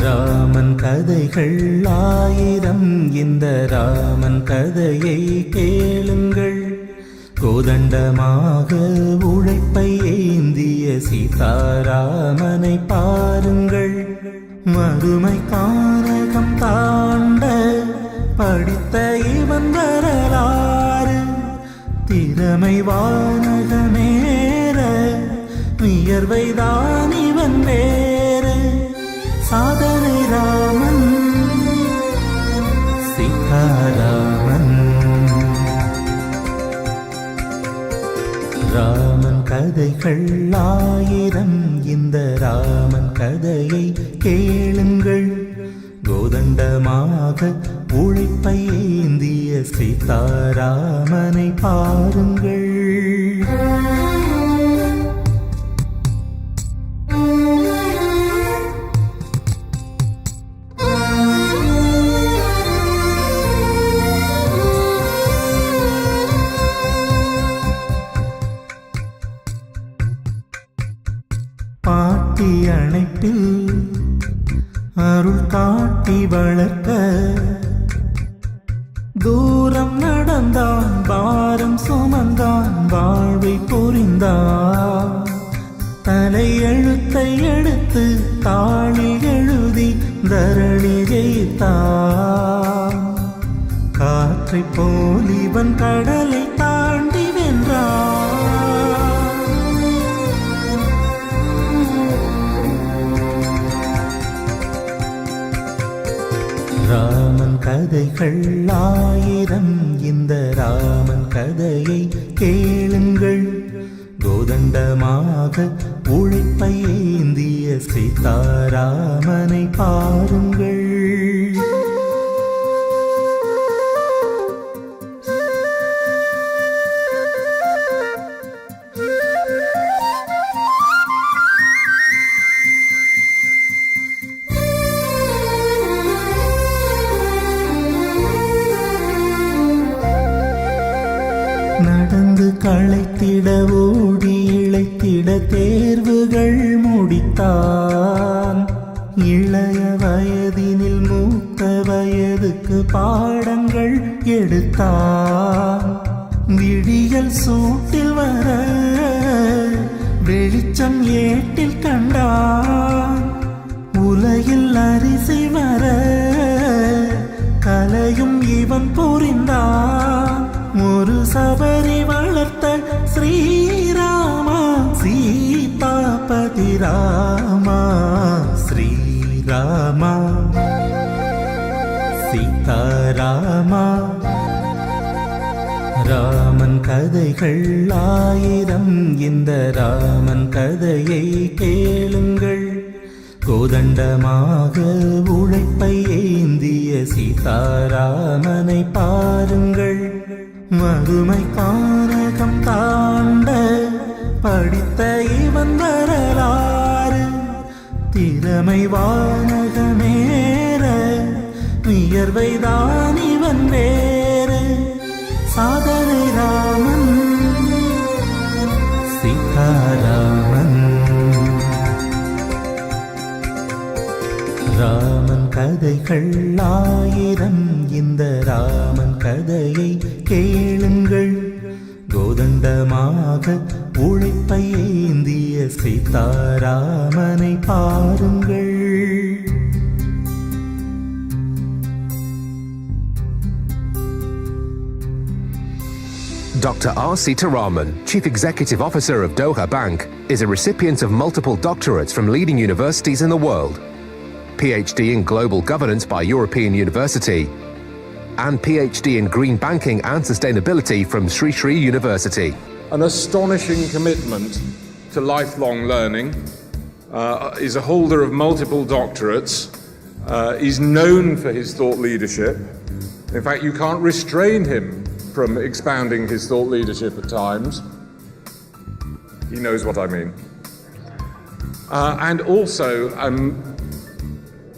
ராமன் கதைகள் ஆயிரம், இந்த ராமன் கதையை கேளுங்கள். கோதண்டமாக உழைப்பை ஏந்திய சீதாராமனை பாருங்கள். மறுமை காரகம் தாண்ட படித்த இவன் வரலாறு, திறமை வானகமேற வியர்வைதான் இவன் வேறு. சாதனை ராமன் சீதாராமன். ராமன் கதைகள் ஆயிரம், இந்த ராமன் கதையை கேளுங்கள். கோதண்டமாக உழைப்பை ஏந்திய சீதாராமனை பாருங்கள். பாட்டி அணைப்பில் அருள் காட்டி வளர்க்க, தூரம் நடந்தான் பாரம் சுமந்தான் வாழ்வை புரிந்தான். தலை எழுத்தை எடுத்து தாளில் எழுதி தரணி ஜெயித்தான். காற்றை போல் இவன் கடலை தாண்டி வென்றான். ராமன் கதைகள் ஆயிரம், இந்த ராமன் கதையை கேளுங்கள். கோதண்டமாக உழைப்பை ஏந்திய சீதாராமனை பாருங்கள். நடந்து களைத்திட ஓடி இழைத்திட தேர்வுகள் முடித்தான். இளைய வயதினில் மூத்த வயதுக்கு பாடங்கள் எடுத்தான். விடியல் சூட்டில் வர வெளிச்சம் ஏட்டில் கண்டான். உலகில் அரிசி வர கலையும் இவன் புரிந்தான். ஒரு சபரி வளர்த்த ஸ்ரீராமா சீதாபதி ராமா. ஸ்ரீராமா சீதாராமா. ராமன் கதைகள் ஆயிரம், இந்த ராமன் கதையை கேளுங்கள். கோதண்டமாக உழைப்பை ஏந்திய சீதாராமனை பாருங்கள். மறுமை காரகம் தாண்ட படித்த இவன் வரலாறு, திறமை வானகமேற வியர்வைதான் இவன் வேறு. சாதனை ராமன் சீதாராமன். ராமன் கதைகள் ஆயிரம், இந்த ராமன் கதையை கேளுங்கள். கோதண்டமாக உழைப்பை ஏந்திய சீதாராமனை பாருங்கள். Dr.R.Seetharaman, Chief Executive Officer of Doha Bank, is a recipient of multiple doctorates from leading universities in the world. PhD in Global Governance by European University, and PhD in Green Banking and Sustainability from Sri Sri University. An astonishing commitment to lifelong learning, is a holder of multiple doctorates, is known for his thought leadership. In fact, you can't restrain him from expounding his thought leadership at times. He knows what I mean. And also,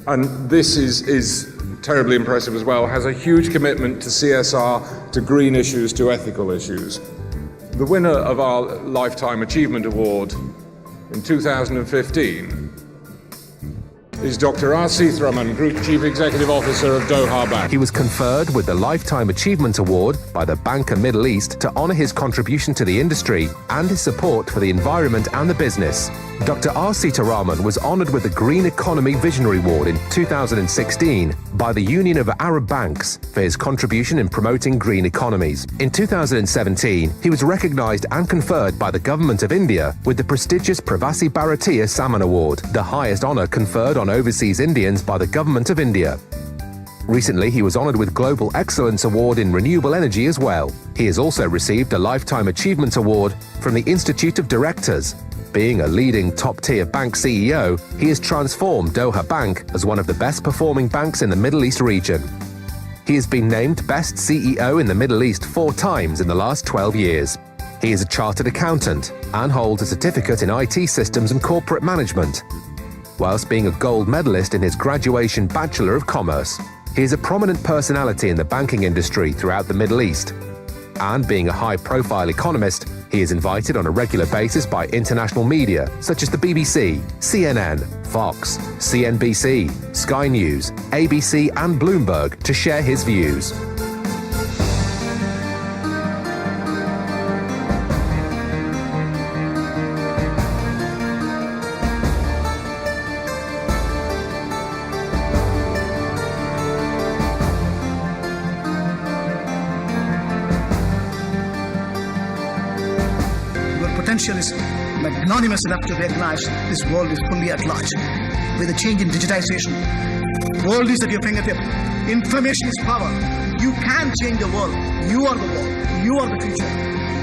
and this is terribly impressive as well, has a huge commitment to CSR, to green issues, to ethical issues. The winner of our Lifetime Achievement Award in 2015 is Dr.R.Seetharaman, Group Chief Executive Officer of Doha Bank. He was conferred with the Lifetime Achievement Award by the Bank of Middle East to honor his contribution to the industry and his support for the environment and the business. Dr.R.Seetharaman was honored with the Green Economy Visionary Award in 2016 by the Union of Arab Banks for his contribution in promoting green economies. In 2017, he was recognized and conferred by the Government of India with the prestigious Pravasi Bharatiya Samman Award, the highest honor conferred on overseas Indians by the Government of India. Recently, he was honored with Global Excellence Award in Renewable Energy as well. He has also received a Lifetime Achievement Award from the Institute of Directors. Being a leading top-tier bank CEO, he has transformed Doha Bank as one of the best-performing banks in the Middle East region. He has been named Best CEO in the Middle East 4 times in the last 12 years. He is a chartered accountant and holds a certificate in IT systems and corporate management, whilst being a gold medalist in his graduation Bachelor of Commerce. He is a prominent personality in the banking industry throughout the Middle East. And being a high-profile economist, he is invited on a regular basis by international media such as the BBC, CNN, Fox, CNBC, Sky News, ABC and Bloomberg to share his views. Potential is magnanimous enough to recognize this world is fully at large. With the change in digitization, the world is at your fingertip. Information is power. You can change the world. You are the world. You are the future.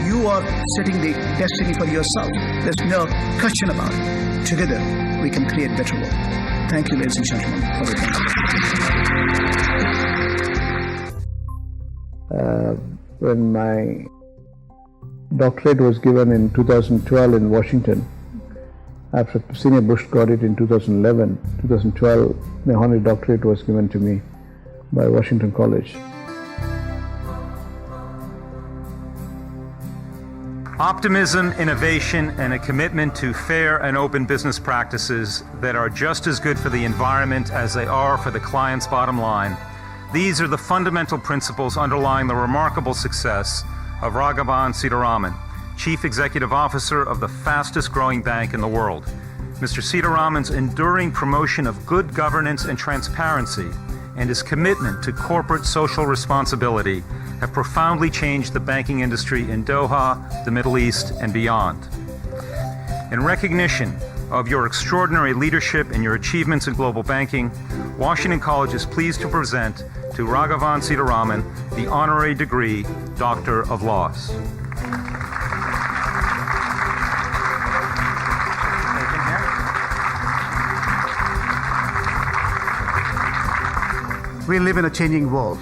You are setting the destiny for yourself. There's no question about it. Together, we can create a better world. Thank you, ladies and gentlemen, for your attention. When my doctorate was given in 2012 in Washington. After Senior Bush got it in 2011, 2012, the honorary doctorate was given to me by Washington College. Optimism, innovation, and a commitment to fair and open business practices that are just as good for the environment as they are for the client's bottom line. These are the fundamental principles underlying the remarkable success of Raghavan Seetharaman, Chief Executive Officer of the fastest growing bank in the world. Mr. Seetharaman's enduring promotion of good governance and transparency and his commitment to corporate social responsibility have profoundly changed the banking industry in Doha, the Middle East, and beyond. In recognition of your extraordinary leadership and your achievements in global banking, Washington College is pleased to present to Raghavan Seetharaman the honorary degree Doctor of Laws. We live in a changing world.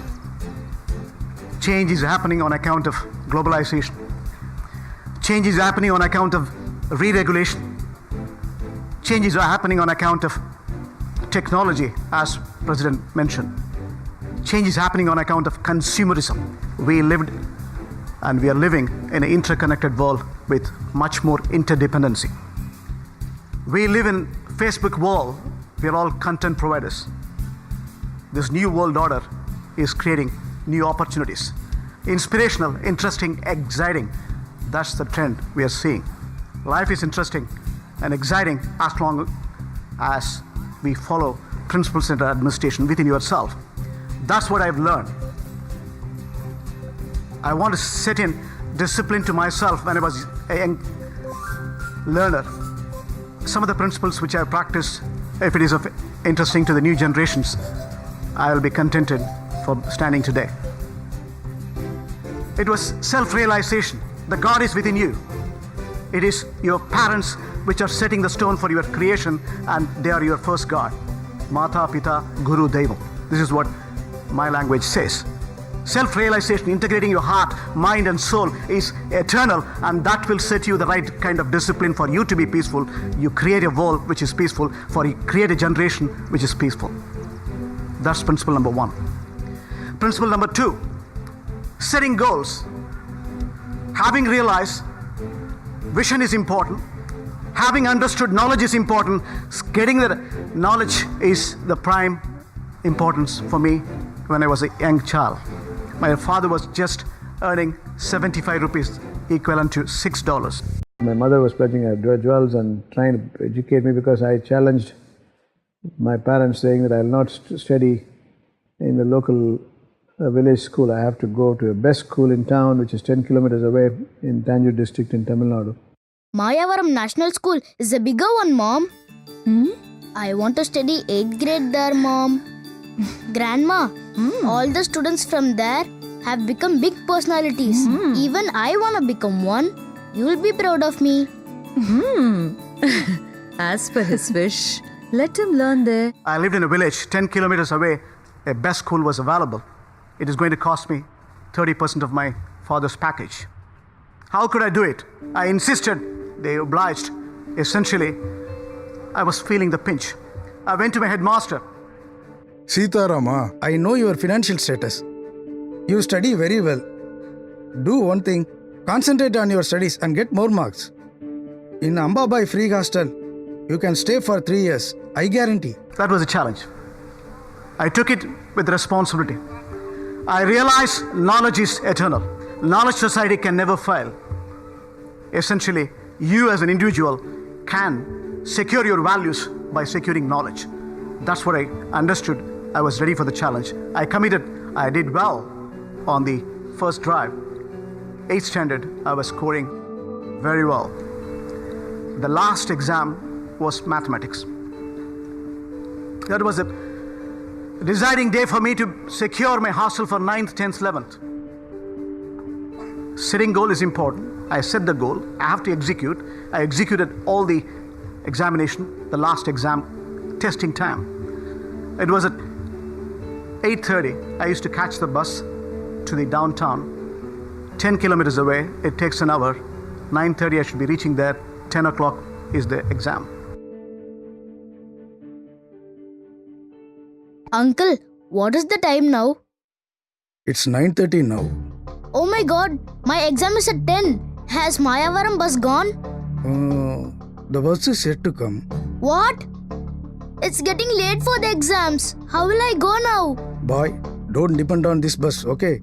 Change is happening on account of globalization. Change is happening on account of re-regulation. Changes are happening on account of technology, as President mentioned. Change is happening on account of consumerism. We lived and we are living in an interconnected world with much more interdependency. We live in Facebook world. We are all content providers. This new world order is creating new opportunities. Inspirational, interesting, exciting. That's the trend we are seeing. Life is interesting and exciting as long as we follow principle-centered administration within yourself. That's what I've learned. I want to set in discipline to myself when I was a young learner. Some of the principles which I've practiced, if it is of interesting to the new generations, I will be contented for standing today. It was self-realization. The God is within you. It is your parents which are setting the stone for your creation, and they are your first God. Mata, Pita, Guru, Devam. This is what my language says. Self-realization, integrating your heart, mind and soul is eternal, and that will set you the right kind of discipline for you to be peaceful. You create a world which is peaceful, for you create a generation which is peaceful. That's principle number 1. Principle number 2, setting goals. Having realized vision is important, having understood knowledge is important, getting the knowledge is the prime importance for me when I was a young child. My father was just earning 75 rupees, equivalent to $6. My mother was pledging her jewels and trying to educate me because I challenged my parents, saying that I will not study in the local village school. I have to go to a best school in town, which is 10 kilometers away in Tanjore district in Tamil Nadu. Mayavaram National School is a bigger one, Mom. I want to study 8th grade there, Mom. Grandma, all the students from there have become big personalities. Even I want to become one. You will be proud of me. As per his wish, let him learn there. I lived in a village 10 kilometers away. A best school was available. It is going to cost me 30% of my father's package. How could I do it? I insisted. They obliged. Essentially, I was feeling the pinch. I went to my headmaster. Seetharama, I know your financial status. You study very well. Do one thing, concentrate on your studies and get more marks. In Ambabai Free Hostel, you can stay for 3 years. I guarantee. That was a challenge. I took it with responsibility. I realized knowledge is eternal. Knowledge society can never fail. Essentially, you as an individual can secure your values by securing knowledge. That's what I understood. I was ready for the challenge. I committed. I did well on the first drive. 8th standard, I was scoring very well. The last exam was mathematics. That was a deciding day for me to secure my hostel for 9th, 10th, 11th. Setting goal is important. I set the goal. I have to execute. I executed all the examination, the last exam, testing time. It was at 8:30. I used to catch the bus to the downtown. 10 kilometers away. It takes an hour. 9:30 I should be reaching there. 10 o'clock is the exam. Uncle, what is the time now? It's 9:30 now. Oh my God, my exam is at 10. Has Mayavaram bus gone? The bus is yet to come. What? It's getting late for the exams. How will I go now? Boy, don't depend on this bus, okay?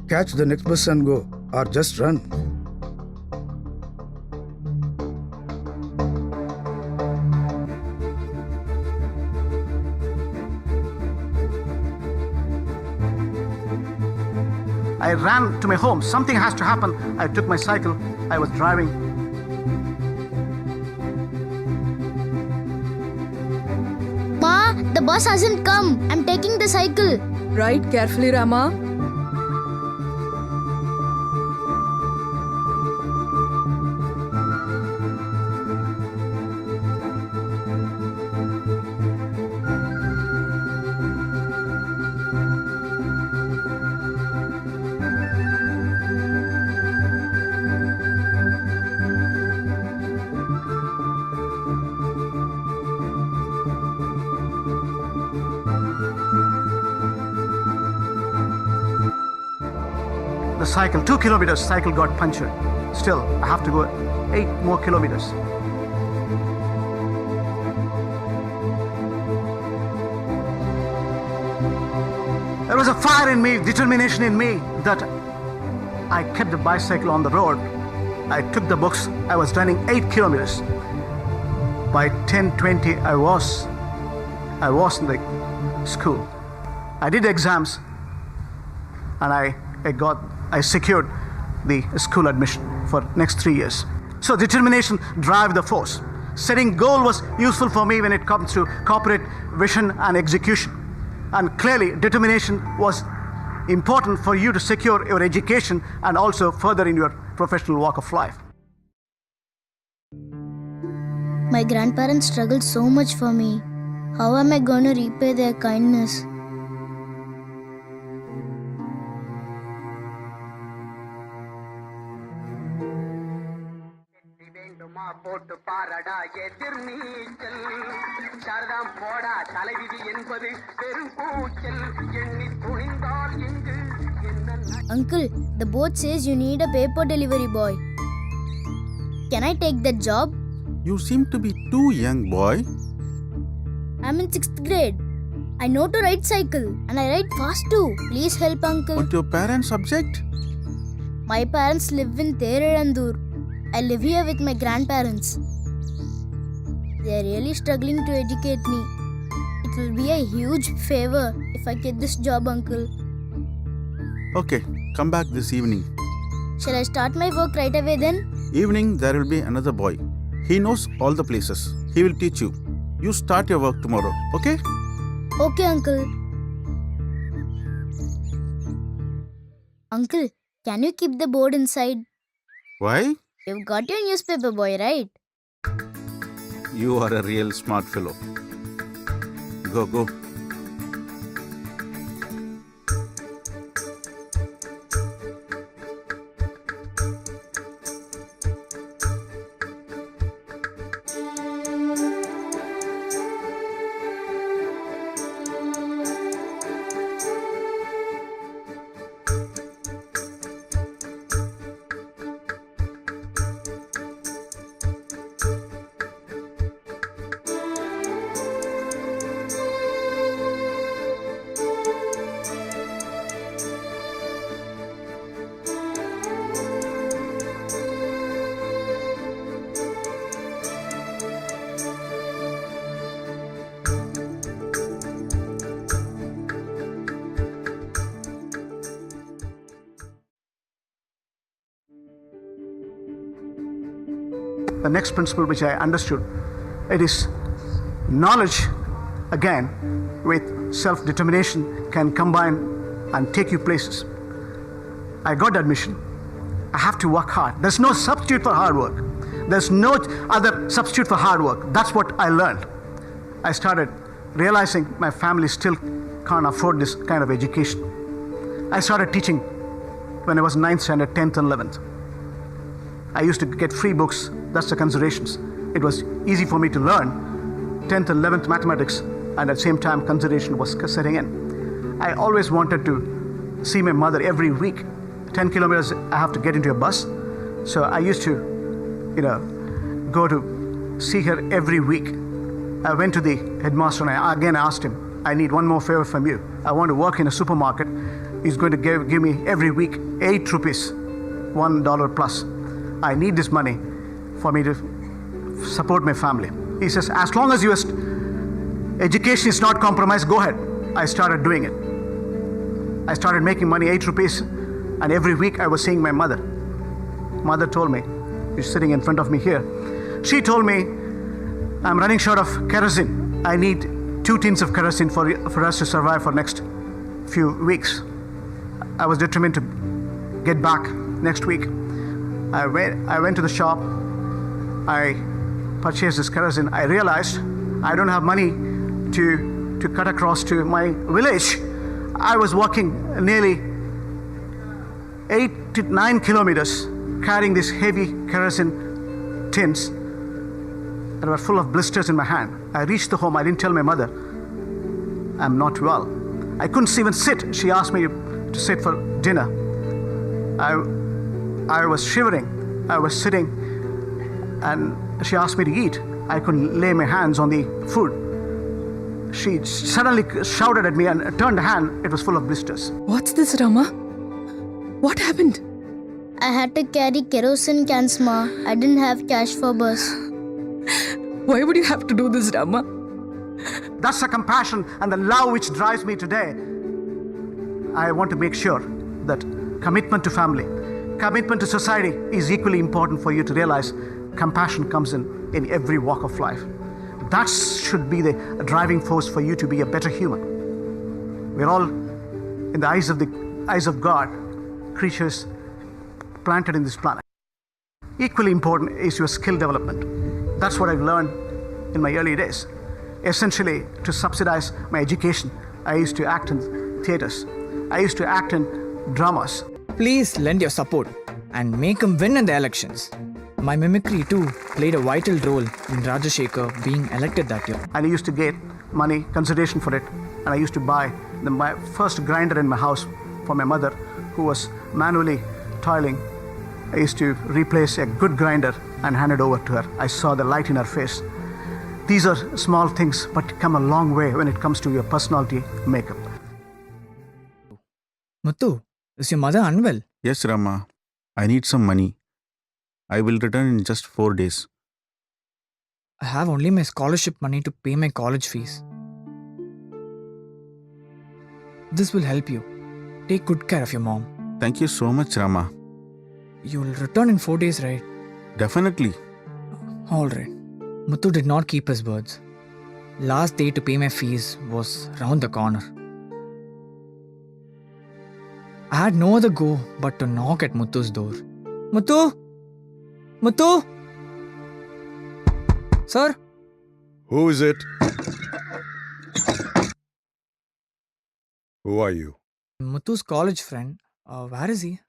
Catch the next bus and go, or just run. I ran to my home. Something has to happen. I took my cycle. I was driving. Ma, the bus hasn't come. I'm taking the cycle. Ride carefully, Rama. The cycle, 2 kilometers, cycle got punctured. Still, I have to go 8 more kilometers. There was a fire in me, determination in me, that I kept the bicycle on the road. I took the books. I was running 8 kilometers. By 10:20, I was in the school. I did exams, and I secured the school admission for next 3 years. So determination drive the force. Setting goal was useful for me when it comes to corporate vision and execution. And clearly, determination was important for you to secure your education and also further in your professional walk of life. My grandparents struggled so much for me. How am I going to repay their kindness? போட்டு பாரடா எதிர் நீச்சல் சாரதாம் போடா தலைவிதி என்பது பெரும் கூச்சல் எண்ணி துணிந்தால் இங்கு Uncle, the board says you need a paper delivery boy. Can I take that job? You seem to be too young, boy. I'm in 6th grade. I know to ride cycle and I ride fast too. Please help, Uncle. Won't your parents object? My parents live in Thererandur. I live here with my grandparents. They are really struggling to educate me. It will be a huge favor if I get this job, Uncle. Okay, come back this evening. Shall I start my work right away then? Evening, there will be another boy. He knows all the places. He will teach you. You start your work tomorrow, okay? Okay, Uncle. Uncle, can you keep the board inside? Why? You've got your newspaper boy, right? You are a real smart fellow. Go. The next principle which I understood, it is knowledge again with self-determination can combine and take you places. I got admission. I have to work hard. There's no substitute for hard work. There's no other substitute for hard work. That's what I learned. I started realizing my family still can't afford this kind of education. I started teaching when I was 9th standard, 10th and 11th. I used to get free books. That's the considerations. It was easy for me to learn 10th and 11th mathematics, and at the same time consideration was setting in. I always wanted to see my mother every week. 10 kilometers I have to get into a bus. So I used to, go to see her every week. I went to the headmaster and I again asked him, I need one more favor from you. I want to work in a supermarket. He's going to give me every week 8 rupees, $1 plus. I need this money for me to support my family. He says, as long as your education is not compromised, go ahead. I started doing it. I started making money, 8 rupees, and every week I was seeing my mother. Mother told me, she's sitting in front of me here. She told me, I'm running short of kerosene. I need 2 tins of kerosene for us to survive for next few weeks. I was determined to get back next week. I went to the shop. I purchased this kerosene. I realized I don't have money to cut across to my village. I was walking nearly 8 to 9 kilometers carrying these heavy kerosene tins that were full of blisters in my hand. I reached the home. I didn't tell my mother I'm not well. I couldn't even sit. She asked me to sit for dinner. I was shivering. I was sitting and she asked me to eat. I couldn't lay my hands on the food. She suddenly shouted at me and turned the hand. It was full of blisters. What's this, Rama? What happened? I had to carry kerosene cans, Ma. I didn't have cash for bus. Why would you have to do this, Rama? That's the compassion and the love which drives me today. I want to make sure that commitment to family, commitment to society is equally important for you to realize compassion comes in in every walk of life. That should be the driving force for you to be a better human. We're all, in the eyes of God, creatures planted in this planet. Equally important is your skill development. That's what I've learned in my early days. Essentially, to subsidize my education, I used to act in theaters. I used to act in dramas. Please lend your support and make him win in the elections. My mimicry too played a vital role in Rajashekhar being elected that year. And I used to get money, consideration for it, and I used to buy my first grinder in my house for my mother, who was manually toiling. I used to replace a good grinder and hand it over to her. I saw the light in her face. These are small things, but come a long way when it comes to your personality makeup. Muthu, is your mother unwell? Yes, Rama. I need some money. I will return in just 4 days. I have only my scholarship money to pay my college fees. This will help you. Take good care of your mom. Thank you so much, Rama. You will return in 4 days, right? Definitely. Alright. Muthu did not keep his words. Last day to pay my fees was round the corner. I had no other go but to knock at Muthu's door. Muthu! Muthu! Sir? Who is it? Who are you? Muthu's college friend. Where is he?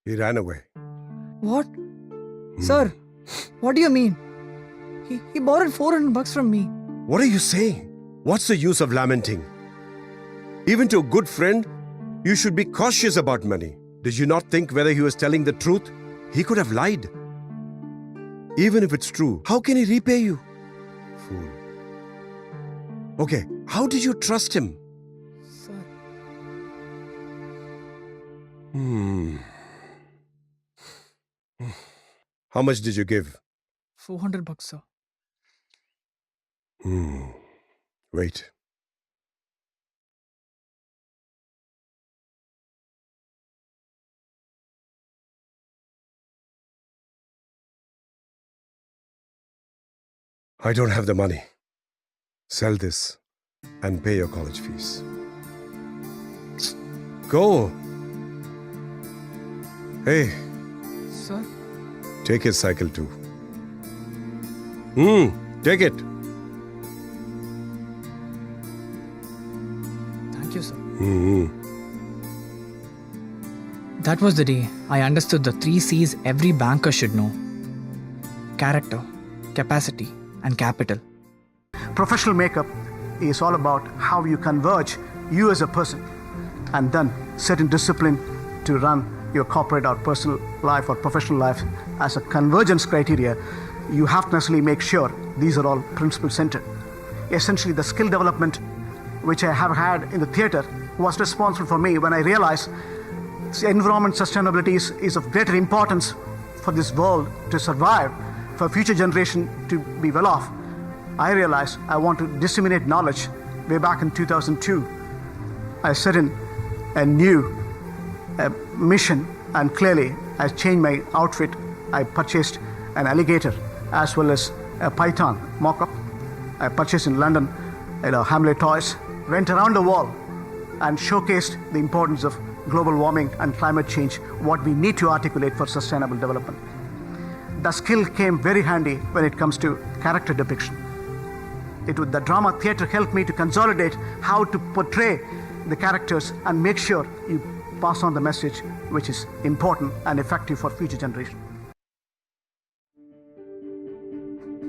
He ran away. What? Sir, what do you mean? He borrowed $400 from me. What are you saying? What's the use of lamenting? Even to a good friend, you should be cautious about money. Did you not think whether he was telling the truth? He could have lied. Even if it's true, how can he repay you? Fool. Okay, how did you trust him? Sir. How much did you give? $400, sir. Wait. I don't have the money. Sell this and pay your college fees. Go. Hey, Sir? take his cycle too. Take it. Thank you, sir. That was the day I understood the 3 C's every banker should know. Character, capacity, and capital. Professional makeup is all about how you converge you as a person and then set in discipline to run your corporate or personal life or professional life as a convergence criteria. You have to necessarily make sure these are all principle centered. Essentially, the skill development which I have had in the theater was responsible for me when I realized environment sustainability is of greater importance for this world to survive, for future generation to be well off. I realized I want to disseminate knowledge. Way back in 2002, I set in a new mission, and clearly I changed my outfit. I purchased an alligator as well as a python mock-up. I purchased in London, Hamlet toys, went around the world and showcased the importance of global warming and climate change, what we need to articulate for sustainable development. The skill came very handy when it comes to character depiction. The drama theater helped me to consolidate how to portray the characters and make sure you pass on the message which is important and effective for future generation.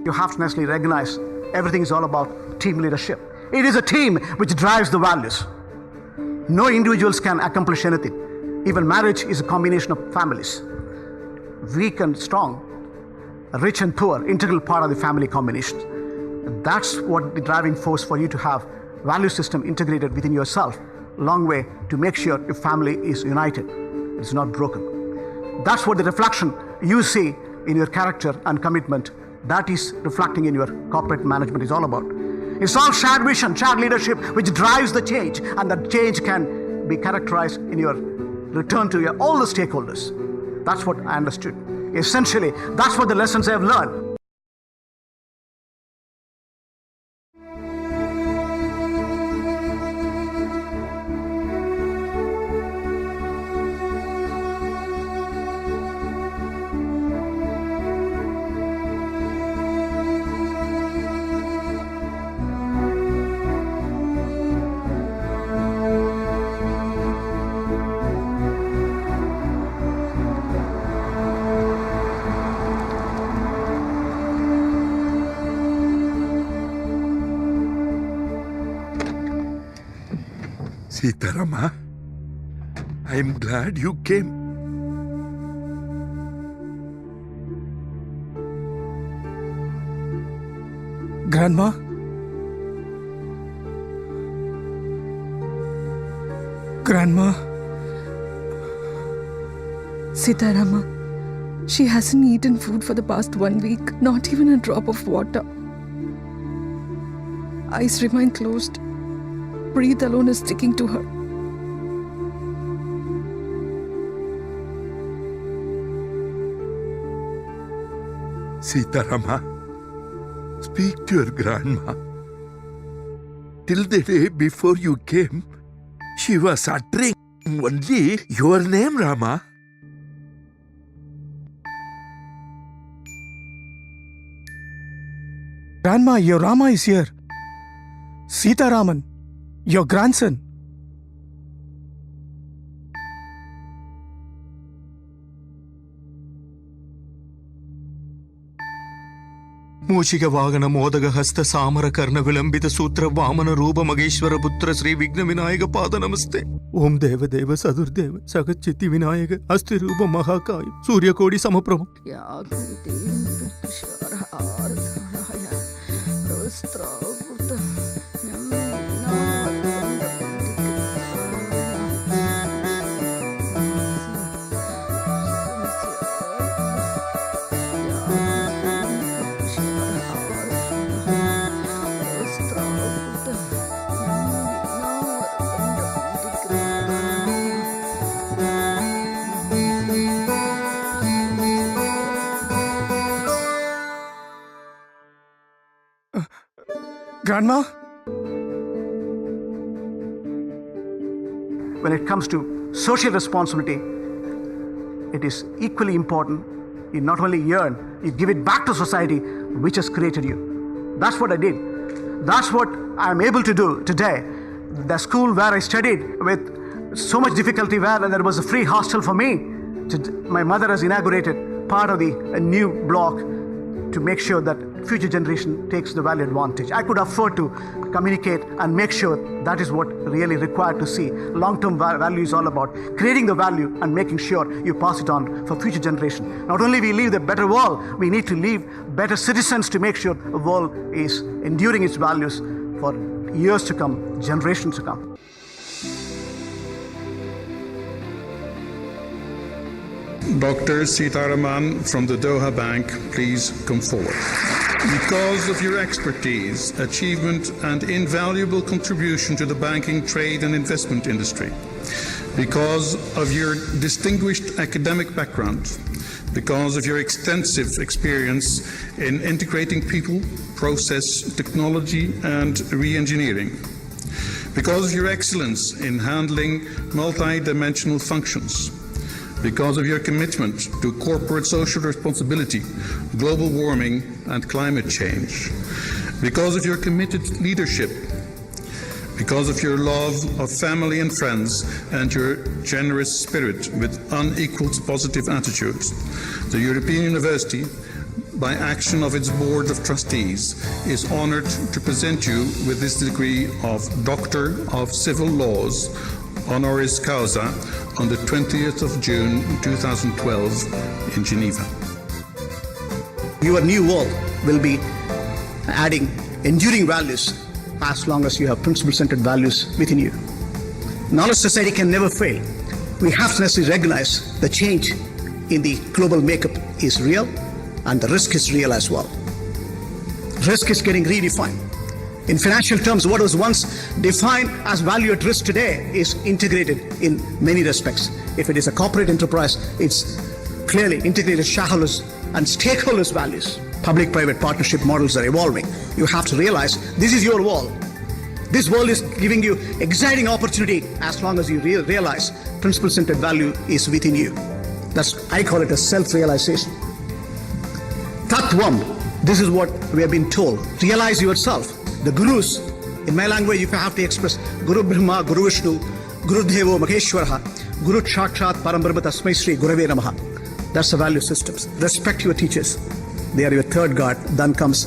You have to necessarily recognize everything is all about team leadership. It is a team which drives the values. No individuals can accomplish anything. Even marriage is a combination of families. Weak and strong, rich and poor, integral part of the family combination. That's what the driving force for you to have value system integrated within yourself. Long way to make sure your family is united. It's not broken. That's what the reflection you see in your character and commitment, that is reflecting in your corporate management is all about. It's all shared vision, shared leadership, which drives the change, and that change can be characterized in your return to all the stakeholders. That's what I understood. Essentially, that's what the lessons I have learned. Seetharama, I am glad you came. Grandma? Grandma? Seetharama, she hasn't eaten food for the past 1 week, not even a drop of water. Eyes remain closed. Breath alone is sticking to her. Seetharama, speak to your grandma. Till the day before you came, she was uttering only your name, Rama. Grandma, your Rama is here. Seetharaman, your grandson. ಮೂಷಿಕ ವಾಹನ ಮೋದಕ ಹಸ್ತ ಸಾಮರ ಕರ್ಣ ವಿಳಂಬಿತ ಸೂತ್ರ ವಾಮನ ರೂಪ ಮಗೇಶ್ವರ ಪುತ್ರ ಶ್ರೀ ವಿಘ್ನ ವಿನಾಯಕ ಪಾದ ನಮಸ್ತೆ. ಓಂ ದೇವ ದೇವ ಸದುರ್ದೇವ ಸಗಚ್ಚಿತಿ ವಿನಾಯಕ ಅಸ್ಥಿ ರೂಪ ಮಹಾಕಾಯ ಸೂರ್ಯಕೋಡಿ ಸಮಪ್ರಭ. Grandma? When it comes to social responsibility, it is equally important. You not only earn, you give it back to society which has created you. That's what I did. That's what I'm able to do today. The school where I studied with so much difficulty, where there was a free hostel for me, my mother has inaugurated part of the new block to make sure that future generation takes the value advantage. I could afford to communicate and make sure that is what really required to see. Long-term value is all about creating the value and making sure you pass it on for future generation. Not only we leave the better world, we need to leave better citizens to make sure the world is enduring its values for years to come, generations to come. Dr.R.Seetharaman from the Doha Bank, please come forward. Because of your expertise, achievement and invaluable contribution to the banking, trade and investment industry, because of your distinguished academic background, because of your extensive experience in integrating people, process, technology and re-engineering, because of your excellence in handling multi-dimensional functions, because of your commitment to corporate social responsibility, global warming and climate change, because of your committed leadership, because of your love of family and friends and your generous spirit with unequaled positive attitudes, the European University, by action of its Board of Trustees, is honored to present you with this degree of Doctor of Civil Laws, honoris causa, on the 20th of June 2012 in Geneva. Your new world will be adding enduring values as long as you have principle-centered values within you. Knowledge society can never fail. We have to necessarily recognize the change in the global makeup is real and the risk is real as well. Risk is getting redefined. In financial terms, what was once defined as value at risk today is integrated in many respects. If it is a corporate enterprise, it's clearly integrated shareholders and stakeholders' values. Public-private partnership models are evolving. You have to realize this is your world. This world is giving you exciting opportunity as long as you realize principle-centered value is within you. I call it a self-realization. Tattvam, this is what we have been told. Realize yourself. The gurus, in my language, you have to express Guru Brahma, Guru Vishnu, Guru Devo Maheshwaraha, Guru Sakshat Parambrahma Tasmai Shri Gurave Namaha. That's the value systems. Respect your teachers. They are your third guard. Then comes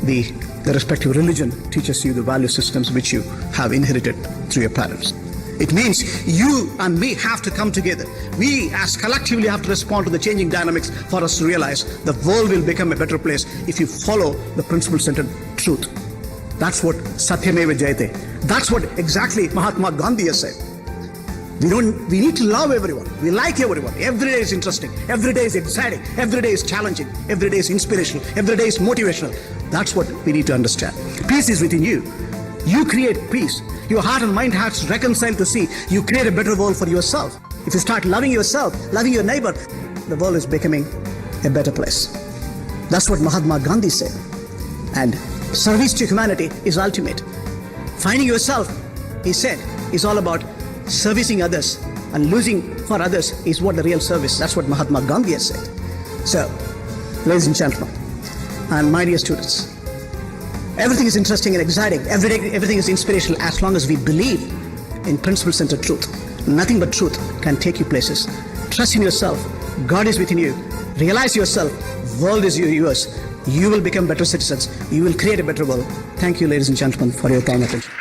the respective religion teaches you the value systems which you have inherited through your parents. It means you and me have to come together. We as collectively have to respond to the changing dynamics for us to realize the world will become a better place if you follow the principle-centered truth. That's what Satyameva Jayate. That's what exactly Mahatma Gandhi has said. We need to love everyone. We like everyone. Every day is interesting. Every day is exciting. Every day is challenging. Every day is inspirational. Every day is motivational. That's what we need to understand. Peace is within you. You create peace. Your heart and mind has to reconcile to see you create a better world for yourself. If you start loving yourself, loving your neighbor, the world is becoming a better place. That's what Mahatma Gandhi said. And service to humanity is ultimate. Finding yourself, he said, is all about servicing others, and losing for others is what the real service. That's what Mahatma Gandhi has said. So, ladies and gentlemen, and my dear students, everything is interesting and exciting. Everything is inspirational as long as we believe in principle-centered truth. Nothing but truth can take you places. Trust in yourself. God is within you. Realize yourself. World is yours. You will become better citizens. You will create a better world. Thank you, ladies and gentlemen, for your kind attention.